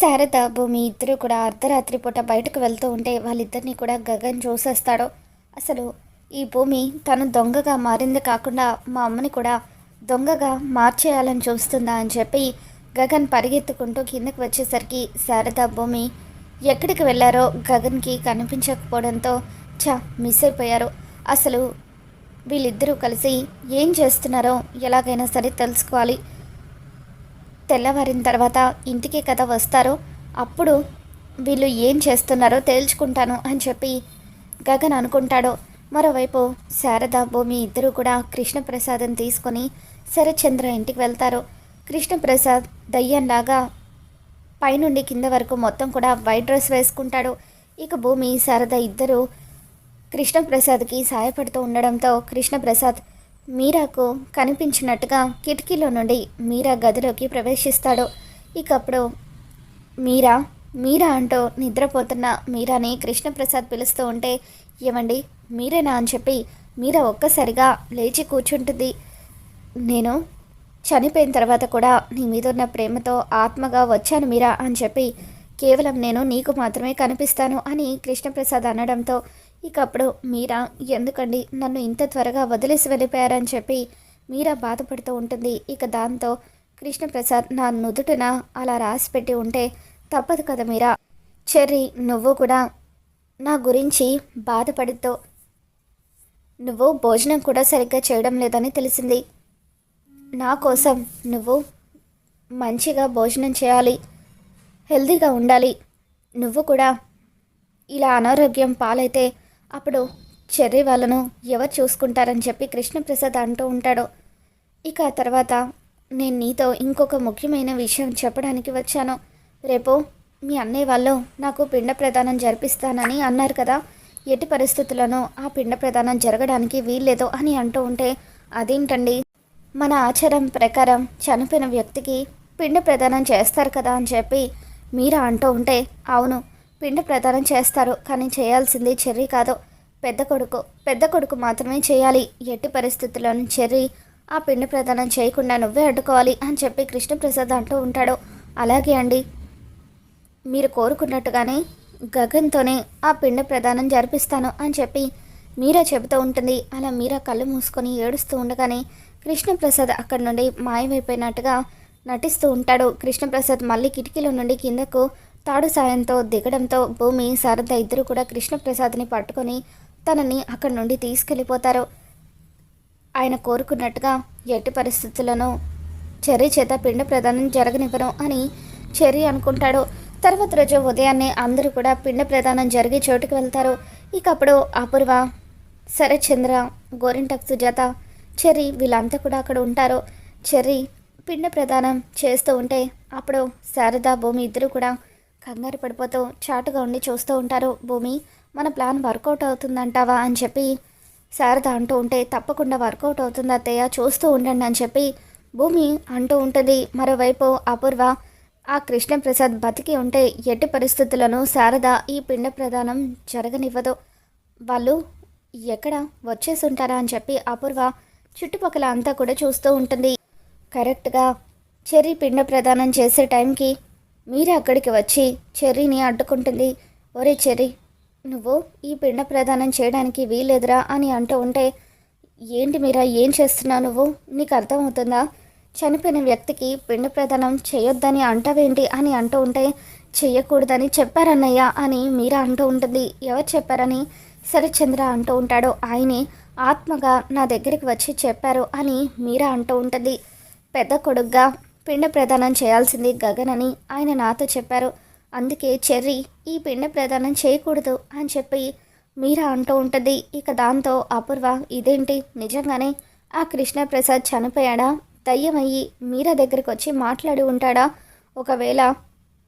శారద, భూమి ఇద్దరు కూడా అర్ధరాత్రి పూట బయటకు వెళ్తూ ఉంటే వాళ్ళిద్దరిని కూడా గగన్ చూసేస్తాడు. అసలు ఈ భూమి తను దొంగగా మారింది కాకుండా మా అమ్మని కూడా దొంగగా మార్చేయాలని చూస్తుందా అని చెప్పి గగన్ పరిగెత్తుకుంటూ కిందకి వచ్చేసరికి శారద, భూమి ఎక్కడికి వెళ్ళారో గగన్కి కనిపించకపోవడంతో మిస్ అయిపోయారు. అసలు వీళ్ళిద్దరూ కలిసి ఏం చేస్తున్నారో ఎలాగైనా సరే తెలుసుకోవాలి. తెల్లవారిన తర్వాత ఇంటికి కథ వస్తారో అప్పుడు వీళ్ళు ఏం చేస్తున్నారో తేల్చుకుంటాను అని చెప్పి గగన్ అనుకుంటాడు. మరోవైపు శారద, భూమి ఇద్దరూ కూడా కృష్ణప్రసాద్ని తీసుకొని శరత్చంద్ర ఇంటికి వెళ్తారు. కృష్ణప్రసాద్ దయ్యంలాగా పైనుండి కింద వరకు మొత్తం కూడా వైట్ డ్రెస్ వేసుకుంటాడు. ఇక భూమి, శారద ఇద్దరు కృష్ణప్రసాద్కి సాయపడుతూ ఉండడంతో కృష్ణప్రసాద్ మీరాకు కనిపించినట్టుగా కిటికీలో నుండి మీరా గదిలోకి ప్రవేశిస్తాడు. ఇక అప్పుడు మీరా మీరా అంటూ నిద్రపోతున్న మీరాని కృష్ణప్రసాద్ పిలుస్తూ ఉంటే, ఏమండి మీరేనా అని చెప్పి మీరా ఒక్కసారిగా లేచి కూర్చుంటుంది. నేను చనిపోయిన తర్వాత కూడా నీ మీద ఉన్న ప్రేమతో ఆత్మగా వచ్చాను మీరా అని చెప్పి, కేవలం నేను నీకు మాత్రమే కనిపిస్తాను అని కృష్ణప్రసాద్ అనడంతో ఇక అప్పుడు మీరా ఎందుకండి నన్ను ఇంత త్వరగా వదిలేసి వెళ్ళిపోయారని చెప్పి మీరా బాధపడుతూ ఉంటుంది. ఇక దాంతో కృష్ణప్రసాద్ నా నుదుటిన అలా రాసి పెట్టి ఉంటే తప్పదు కదా మీరా, చెర్రీ నువ్వు కూడా నా గురించి బాధపడుతూ నువ్వు భోజనం కూడా సరిగ్గా చేయడం లేదని తెలిసింది. నా కోసం నువ్వు మంచిగా భోజనం చేయాలి, హెల్తీగా ఉండాలి. నువ్వు కూడా ఇలా అనారోగ్యం పాలైతే అప్పుడు చెర్రీ వాళ్ళను ఎవరు చూసుకుంటారని చెప్పి కృష్ణప్రసాద్ అంటూ ఉంటాడు. ఇక ఆ తర్వాత నేను నీతో ఇంకొక ముఖ్యమైన విషయం చెప్పడానికి వచ్చాను. రేపు మీ అన్నయ్య వాళ్ళు నాకు పిండ ప్రదానం జరిపిస్తానని అన్నారు కదా, ఎట్టి పరిస్థితులను ఆ పిండ ప్రదానం జరగడానికి వీల్లేదు అని అంటూ ఉంటే, అదేంటండి మన ఆచారం ప్రకారం చనిపోయిన వ్యక్తికి పిండ ప్రదానం చేస్తారు కదా అని చెప్పి మీరా అంటూ ఉంటే, అవును పిండ ప్రదానం చేస్తారు, కానీ చేయాల్సింది చెర్రీ కాదు పెద్ద కొడుకు మాత్రమే చేయాలి. ఎట్టి పరిస్థితుల్లోనూ చెర్రీ ఆ పిండ ప్రదానం చేయకుండా నువ్వే అడ్డుకోవాలి అని చెప్పి కృష్ణప్రసాద్ అంటూ ఉంటాడు. అలాగే అండి, మీరు కోరుకున్నట్టుగానే గగన్తోనే ఆ పిండ ప్రదానం జరిపిస్తాను అని చెప్పి మీరా చెబుతూ ఉంటుంది. అలా మీరా కళ్ళు మూసుకొని ఏడుస్తూ ఉండగానే కృష్ణప్రసాద్ అక్కడి నుండి మాయమైపోయినట్టుగా నటిస్తూ ఉంటాడు. కృష్ణప్రసాద్ మళ్ళీ కిటికీలో నుండి కిందకు తాడు సాయంతో దిగడంతో భూమి, శారద ఇద్దరు కూడా కృష్ణప్రసాద్ని పట్టుకొని తనని అక్కడి నుండి తీసుకెళ్ళిపోతారు. ఆయన కోరుకున్నట్టుగా ఎట్టి పరిస్థితులను చెర్రీ చేత పిండ ప్రదానం జరగనివ్వను అని చెర్రీ అనుకుంటాడు. తర్వాత రోజు ఉదయాన్నే అందరూ కూడా పిండ ప్రదానం జరిగే చోటుకు వెళ్తారు. ఇక అప్పుడు అపూర్వ, శరత్చంద్ర, గోరింటకు సుజాత, చెర్రీ వీళ్ళంతా కూడా అక్కడ ఉంటారు. చెర్రీ పిండ ప్రదానం చేస్తూ ఉంటే అప్పుడు శారద, భూమి ఇద్దరు కూడా కంగారు పడిపోతూ చాటుగా ఉండి చూస్తూ ఉంటారు. భూమి మన ప్లాన్ వర్కౌట్ అవుతుందంటావా అని చెప్పి శారద అంటూ ఉంటే, తప్పకుండా వర్కౌట్ అవుతుంది అత్తయ్య, చూస్తూ ఉండండి అని చెప్పి భూమి అంటూ ఉంటుంది. మరోవైపు అపూర్వ, ఆ కృష్ణప్రసాద్ బతికి ఉంటే ఎట్టి పరిస్థితులను శారద ఈ పిండ ప్రదానం జరగనివ్వదు, వాళ్ళు ఎక్కడ వచ్చేసి ఉంటారా అని చెప్పి అపూర్వ చుట్టుపక్కల అంతా కూడా చూస్తూ ఉంటుంది. కరెక్ట్గా చెర్రీ పిండ ప్రదానం చేసే టైంకి మీరా అక్కడికి వచ్చి చెర్రీని అడ్డుకుంటుంది. ఒరే చెర్రీ, నువ్వు ఈ పిండ ప్రదానం చేయడానికి వీలేదురా అని అంటూ ఉంటే, ఏంటి మీరా ఏం చేస్తున్నావు నువ్వు, నీకు అర్థమవుతుందా, చనిపోయిన వ్యక్తికి పిండ ప్రదానం చేయొద్దని అంటావేంటి అని అంటూ ఉంటే, చెయ్యకూడదని చెప్పారన్నయ్య అని మీరా అంటూ ఉంటుంది. ఎవరు చెప్పారని శరత్చంద్ర అంటూ ఉంటాడు. ఆయనే ఆత్మగా నా దగ్గరికి వచ్చి చెప్పారు అని మీరా అంటూ ఉంటుంది. పెద్ద కొడుగ్గా పిండ ప్రదానం చేయాల్సింది గగన్ అని ఆయన నాతో చెప్పారు, అందుకే చెర్రీ ఈ పిండ ప్రదానం చేయకూడదు అని చెప్పి మీరా అంటూ ఉంటుంది. ఇక దాంతో అపూర్వ, ఇదేంటి నిజంగానే ఆ కృష్ణప్రసాద్ చనిపోయాడా, దయ్యమయ్యి మీరా దగ్గరికి వచ్చి మాట్లాడి ఉంటాడా, ఒకవేళ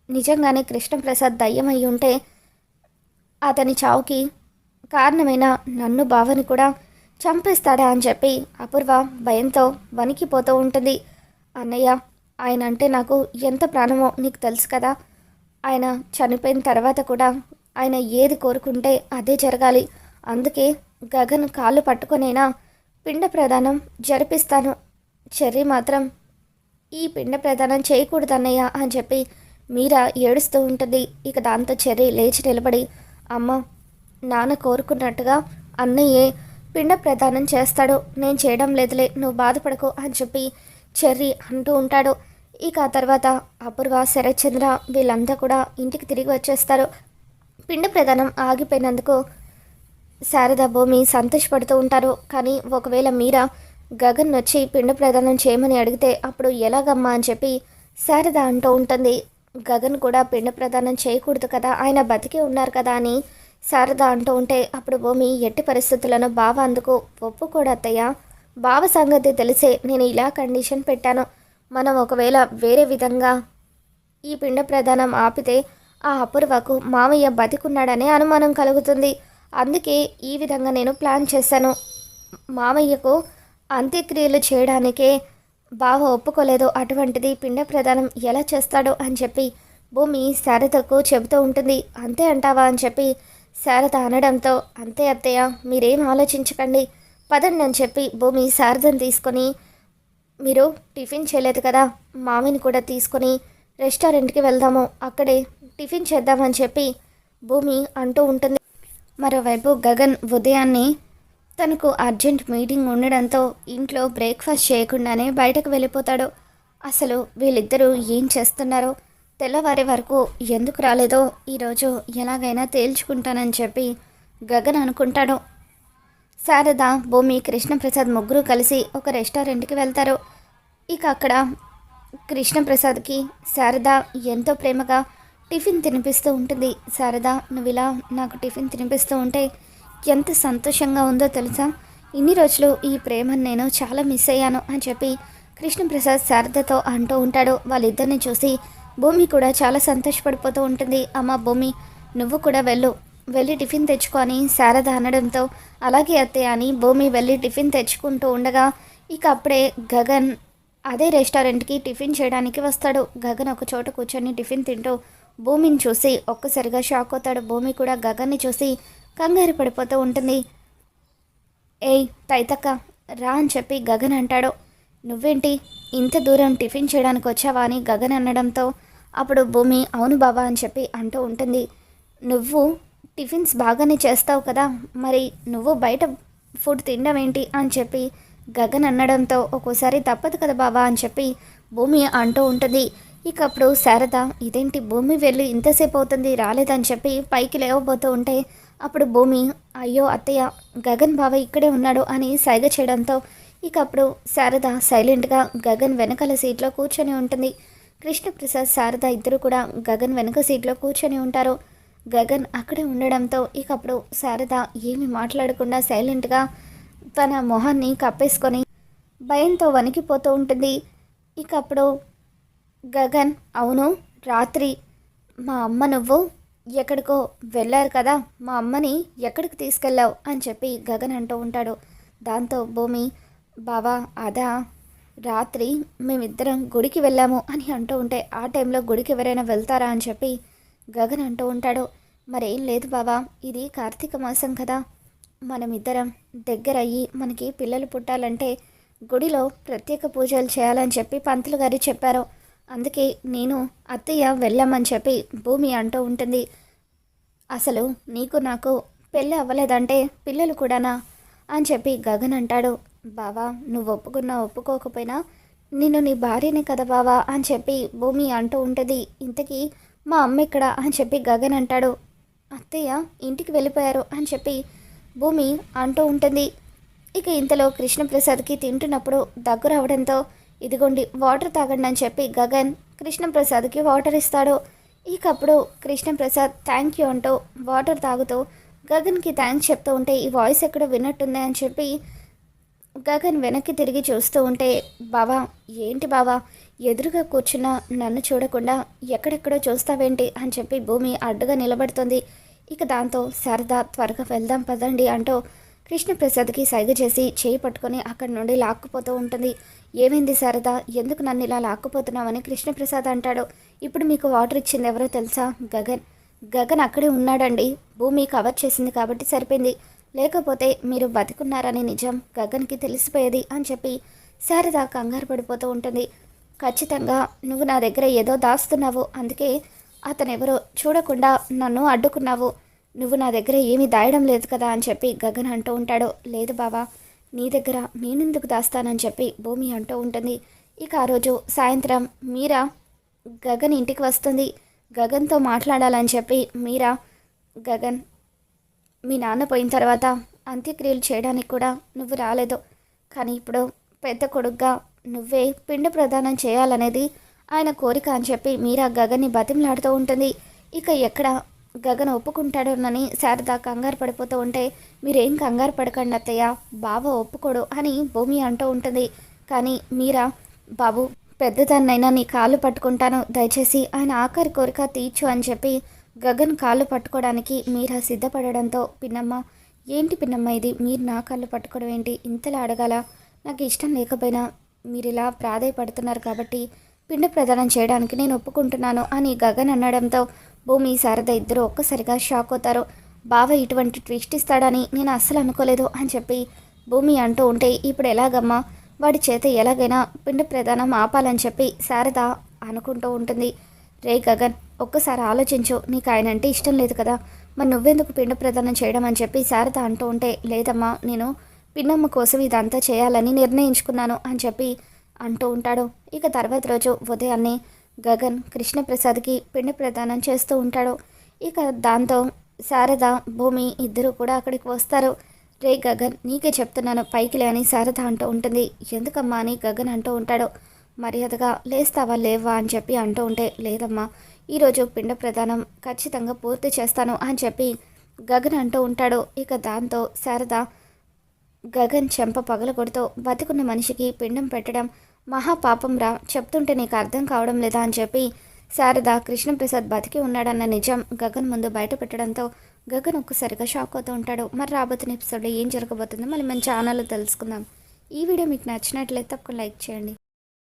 నిజంగానే కృష్ణప్రసాద్ దయ్యమయ్యి ఉంటే అతని చావుకి కారణమైన నన్ను, బావని కూడా చంపేస్తాడా అని చెప్పి అపూర్వ భయంతో వణికిపోతూ ఉంటుంది. అన్నయ్య, ఆయన అంటే నాకు ఎంత ప్రాణమో నీకు తెలుసు కదా, ఆయన చనిపోయిన తర్వాత కూడా ఆయన ఏది కోరుకుంటే అదే జరగాలి, అందుకే గగన్ కాళ్ళు పట్టుకొనైనా పిండ ప్రదానం జరిపిస్తాను, చెర్రీ మాత్రం ఈ పిండ ప్రదానం చేయకూడదన్నయ్య అని చెప్పి మీరా ఏడుస్తూ ఉంటుంది. ఇక దాంతో చెర్రీ లేచి నిలబడి, అమ్మ, నాన్న కోరుకున్నట్టుగా అన్నయ్యే పిండ ప్రదానం చేస్తాడు, నేను చేయడం లేదులే, నువ్వు బాధపడకు అని చెప్పి చెర్రీ అంటూ ఉంటాడు. ఇక ఆ తర్వాత అపూర్వ, శరత్చంద్ర వీళ్ళంతా కూడా ఇంటికి తిరిగి వచ్చేస్తారు. పిండ ప్రదానం ఆగిపోయినందుకు శారద, భూమి సంతోషపడుతూ ఉంటారు. కానీ ఒకవేళ మీరా గగన్ వచ్చి పిండ ప్రదానం చేయమని అడిగితే అప్పుడు ఎలాగమ్మా అని చెప్పి శారద అంటూ ఉంటుంది. గగన్ కూడా పిండ ప్రదానం చేయకూడదు కదా, ఆయన బతికే ఉన్నారు కదా అని శారద అంటూ ఉంటే అప్పుడు భూమి, ఎట్టి పరిస్థితులను బావ అందుకు ఒప్పుకోడు అత్తయ్య, బావ సంగతి తెలిసే నేను ఇలా కండిషన్ పెట్టాను. మనం ఒకవేళ వేరే విధంగా ఈ పిండ ప్రదానం ఆపితే ఆ అపూర్వకు మామయ్య బతికున్నాడనే అనుమానం కలుగుతుంది. అందుకే ఈ విధంగా నేను ప్లాన్ చేశాను. మామయ్యకు అంత్యక్రియలు చేయడానికే బావ ఒప్పుకోలేదు, అటువంటిది పిండ ప్రదానం ఎలా చేస్తాడో అని చెప్పి భూమి శారదకు చెబుతూ ఉంటుంది. అంతే అంటావా అని చెప్పి శారద అనడంతో, అంతే అత్తయ్య, మీరేం ఆలోచించకండి, పదండి అని చెప్పి భూమి శారదను తీసుకొని, మీరు టిఫిన్ చేయలేదు కదా, మామిని కూడా తీసుకొని రెస్టారెంట్కి వెళ్దాము, అక్కడే టిఫిన్ చేద్దామని చెప్పి భూమి అంటూ ఉంటుంది. మరోవైపు గగన్ ఉదయాన్నే తనకు అర్జెంట్ మీటింగ్ ఉండడంతో ఇంట్లో బ్రేక్ఫాస్ట్ చేయకుండానే బయటకు వెళ్ళిపోతాడు. అసలు వీళ్ళిద్దరూ ఏం చేస్తున్నారో, తెల్లవారే వరకు ఎందుకు రాలేదో ఈరోజు ఎలాగైనా తేల్చుకుంటానని చెప్పి గగన్ అనుకుంటాడు. శారద, భూమి, కృష్ణప్రసాద్ ముగ్గురు కలిసి ఒక రెస్టారెంట్కి వెళ్తారు. ఇక అక్కడ కృష్ణప్రసాద్కి శారద ఎంతో ప్రేమగా టిఫిన్ తినిపిస్తూ ఉంటుంది. శారద, నువ్వు ఇలా నాకు టిఫిన్ తినిపిస్తూ ఉంటే ఎంత సంతోషంగా ఉందో తెలుసా, ఇన్ని రోజులు ఈ ప్రేమను నేను చాలా మిస్ అయ్యాను అని చెప్పి కృష్ణప్రసాద్ శారదతో అంటూ ఉంటాడు. వాళ్ళిద్దరిని చూసి భూమి కూడా చాలా సంతోషపడిపోతూ ఉంటుంది. అమ్మ భూమి, నువ్వు కూడా వెళ్ళి టిఫిన్ తెచ్చుకొని శారద అనడంతో, అలాగే అత్తయ్య అని భూమి వెళ్ళి టిఫిన్ తెచ్చుకుంటూ ఉండగా ఇక అప్పుడే గగన్ అదే రెస్టారెంట్కి టిఫిన్ చేయడానికి వస్తాడు. గగన్ ఒక చోట కూర్చొని టిఫిన్ తింటూ భూమిని చూసి ఒక్కసారిగా షాక్ అవుతాడు. భూమి కూడా గగన్ని చూసి కంగారు పడిపోతూ ఉంటుంది. ఏయ్ తైతక్క, రా అని చెప్పి గగన్ అంటాడు. నువ్వేంటి ఇంత దూరం టిఫిన్ చేయడానికి వచ్చావా అని గగన్ అనడంతో అప్పుడు భూమి, అవును బాబా అని చెప్పి అంటూ ఉంటుంది. నువ్వు టిఫిన్స్ బాగానే చేస్తావు కదా, మరి నువ్వు బయట ఫుడ్ తినడం ఏంటి అని చెప్పి గగన్ అనడంతో, ఒక్కోసారి తప్పదు కదా బాబా అని చెప్పి భూమి అంటూ ఉంటుంది. ఇక అప్పుడు శారద, ఇదేంటి భూమి వెళ్ళి ఇంతసేపు అవుతుంది రాలేదని చెప్పి పైకి లేవబోతూ ఉంటే అప్పుడు భూమి, అయ్యో అత్తయ్య, గగన్ బావ ఇక్కడే ఉన్నాడు అని సైగ చేయడంతో ఇక అప్పుడు శారద సైలెంట్గా గగన్ వెనకాల సీట్లో కూర్చొని ఉంటుంది. కృష్ణప్రసాద్, శారద ఇద్దరు కూడా గగన్ వెనక సీట్లో కూర్చొని ఉంటారు. గగన్ అక్కడే ఉండడంతో ఇక అప్పుడు శారద ఏమి మాట్లాడకుండా సైలెంట్గా తన మొహాన్ని కప్పేసుకొని భయంతో వణికిపోతూ ఉంటుంది. ఇక అప్పుడు గగన్, అవును రాత్రి మా అమ్మ నువ్వు ఎక్కడికో వెళ్ళారు కదా, మా అమ్మని ఎక్కడికి తీసుకెళ్ళావు అని చెప్పి గగన్ అంటూ ఉంటాడు. దాంతో భూమి, బావా అదా, రాత్రి మేమిద్దరం గుడికి వెళ్ళాము అని అంటూ ఉంటే, ఆ టైంలో గుడికి ఎవరైనా వెళ్తారా అని చెప్పి గగన్ అంటూ ఉంటాడు. మరేం లేదు బావా, ఇది కార్తీక మాసం కదా, మనమిద్దరం దగ్గరయ్యి మనకి పిల్లలు పుట్టాలంటే గుడిలో ప్రత్యేక పూజలు చేయాలని చెప్పి పంతులు గారు చెప్పారు, అందుకే నేను అత్తయ్య వెళ్ళామని చెప్పి భూమి అంటూ ఉంటుంది. అసలు నీకు నాకు పెళ్ళి అవ్వలేదంటే పిల్లలు కూడానా అని చెప్పి గగన్ అంటాడు. బావా, నువ్వు ఒప్పుకున్నా ఒప్పుకోకపోయినా నేను నీ భార్యనే కదా బావా అని చెప్పి భూమి అంటూ ఉంటుంది. ఇంతకీ మా అమ్మ ఇక్కడ అని చెప్పి గగన్ అంటాడు. అత్తయ్య ఇంటికి వెళ్ళిపోయారు అని చెప్పి భూమి అంటూ ఉంటుంది. ఇక ఇంతలో కృష్ణప్రసాద్కి తింటున్నప్పుడు దగ్గర అవడంతో, ఇదిగోండి వాటర్ తాగండి అని చెప్పి గగన్ కృష్ణప్రసాద్కి వాటర్ ఇస్తాడు. ఇకప్పుడు కృష్ణప్రసాద్ థ్యాంక్ యూ అంటూ వాటర్ తాగుతూ గగన్కి థ్యాంక్స్ చెప్తూ ఉంటే, ఈ వాయిస్ ఎక్కడో విన్నట్టుంది అని చెప్పి గగన్ వెనక్కి తిరిగి చూస్తూ ఉంటే, బావా ఏంటి బావా ఎదురుగా కూర్చున్న నన్ను చూడకుండా ఎక్కడెక్కడో చూస్తావేంటి అని చెప్పి భూమి అడ్డుగా నిలబడుతుంది. ఇక దాంతో శారద, త్వరగా వెళ్దాం పదండి అంటూ కృష్ణప్రసాద్కి సైగ చేసి చేయి పట్టుకొని అక్కడి నుండి లాక్కుపోతూ ఉంటుంది. ఏమైంది శారద, ఎందుకు నన్ను ఇలా లాక్కుపోతున్నావని కృష్ణప్రసాద్ అంటాడు. ఇప్పుడు మీకు వాటర్ ఇచ్చింది ఎవరో తెలుసా, గగన్. గగన్ అక్కడే ఉన్నాడండి, భూమి కవర్ చేసింది కాబట్టి సరిపోయింది, లేకపోతే మీరు బతికున్నారని నిజం గగన్కి తెలిసిపోయేది అని చెప్పి శారద కంగారు పడిపోతూ ఉంటుంది. ఖచ్చితంగా నువ్వు నా దగ్గర ఏదో దాస్తున్నావు, అందుకే అతనెవరో చూడకుండా నన్ను అడ్డుకున్నావు. నువ్వు నా దగ్గర ఏమీ దాయడం లేదు కదా అని చెప్పి గగన్ అంటూ ఉంటాడు. లేదు బావా, నీ దగ్గర నేనెందుకు దాస్తానని చెప్పి భూమి అంటూ ఉంటుంది. ఇక ఆ రోజు సాయంత్రం మీరా గగన్ ఇంటికి వస్తుంది. గగన్తో మాట్లాడాలని చెప్పి మీరా, గగన్ మీ నాన్న పోయిన తర్వాత అంత్యక్రియలు చేయడానికి కూడా నువ్వు రాలేదు, కానీ ఇప్పుడు పెద్ద కొడుగ్గా నువ్వే పిండ ప్రదానం చేయాలనేది ఆయన కోరిక అని చెప్పి మీరా గగన్ని బతిమలాడుతూ ఉంటుంది. ఇక ఎక్కడ గగన్ ఒప్పుకుంటాడోనని శారద కంగారు పడిపోతూ ఉంటే, మీరేం కంగారు పడకండి అత్తయ్య, బావ ఒప్పుకోడు అని భూమి అంటూ ఉంటుంది. కానీ మీరా, బాబు పెద్దదాన్నైనా నీ కాళ్ళు పట్టుకుంటాను, దయచేసి ఆయన ఆఖరి కోరిక తీర్చు అని చెప్పి గగన్ కాళ్ళు పట్టుకోవడానికి మీరా సిద్ధపడడంతో, పిన్నమ్మ ఏంటి పిన్నమ్మ ఇది, మీరు నా కాళ్ళు పట్టుకోవడం ఏంటి, ఇంతలా అడగాల, నాకు ఇష్టం లేకపోయినా మీరు ఇలా ప్రాధేయపడుతున్నారు కాబట్టి పిండ ప్రదానం చేయడానికి నేను ఒప్పుకుంటున్నాను అని గగన్ అనడంతో భూమి శారద ఇద్దరు ఒక్కసారిగా షాక్ అవుతారు. బావ ఇటువంటి ట్విస్ట్ ఇస్తాడని నేను అస్సలు అనుకోలేదు అని చెప్పి భూమి అంటూ ఉంటే, ఇప్పుడు ఎలాగమ్మా, వాడి చేత ఎలాగైనా పిండ ప్రదానం ఆపాలని చెప్పి శారద అనుకుంటూ ఉంటుంది. రే గగన్, ఒక్కసారి ఆలోచించు, నీకు ఆయన అంటే ఇష్టం లేదు కదా, మరి నువ్వెందుకు పిండ ప్రదానం చేయడం అని చెప్పి శారద అంటూ ఉంటే, లేదమ్మా నేను పిన్నమ్మ కోసం ఇదంతా చేయాలని నిర్ణయించుకున్నాను అని చెప్పి అంటూ ఉంటాడు. ఇక తర్వాత రోజు ఉదయాన్నే గగన్ కృష్ణప్రసాద్కి పిండ ప్రదానం చేస్తూ ఉంటాడు. ఇక దాంతో శారద భూమి ఇద్దరు కూడా అక్కడికి వస్తారు. రే గగన్, నీకే చెప్తున్నాను పైకి లే అని శారద అంటూ ఉంటుంది. ఎందుకమ్మా అని గగన్ అంటూ ఉంటాడు. మర్యాదగా లేస్తావా లేవా అని చెప్పి అంటూ ఉంటే, లేదమ్మా ఈరోజు పిండ ప్రదానం ఖచ్చితంగా పూర్తి చేస్తాను అని చెప్పి గగన్ అంటూ ఉంటాడు. ఇక దాంతో శారద గగన్ చెంప పగలగొడుతూ, బతికున్న మనిషికి పిండం పెట్టడం మహాపాపం రా, చెప్తుంటే నీకు అర్థం కావడం లేదా అని చెప్పి శారద కృష్ణప్రసాద్ బతికి ఉన్నాడన్న నిజం గగన్ ముందు బయట పెట్టడంతో గగన్ ఒక్కసారిగా షాక్ అవుతూ ఉంటాడు. మరి రాబోతున్న ఎపిసోడ్లో ఏం జరగబోతుందో మళ్ళీ మన ఛానల్లో తెలుసుకుందాం. ఈ వీడియో మీకు నచ్చినట్లయితే తప్పకుండా లైక్ చేయండి.